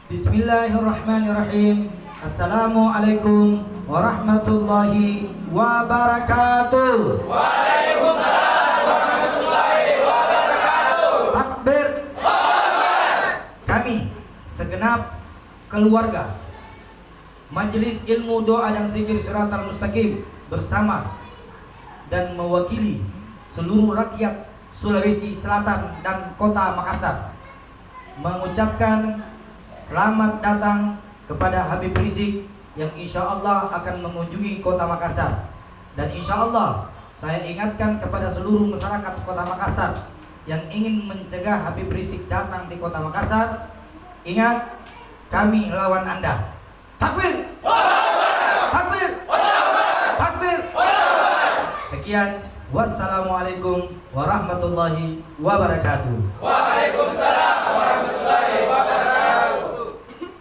Bismillahirrahmanirrahim. Assalamualaikum warahmatullahi wabarakatuh. Waalaikumsalam warahmatullahi wabarakatuh. Takbir. Kami segenap keluarga Majelis Ilmu Doa dan Zikir Siratal Mustaqim bersama dan mewakili seluruh rakyat Sulawesi Selatan dan Kota Makassar mengucapkan selamat datang kepada Habib Rizik yang insya Allah akan mengunjungi Kota Makassar. Dan insya Allah saya ingatkan kepada seluruh masyarakat Kota Makassar yang ingin mencegah Habib Rizik datang di Kota Makassar, ingat, kami lawan Anda. Takbir! Takbir! Takbir! Sekian, wassalamualaikum warahmatullahi wabarakatuh.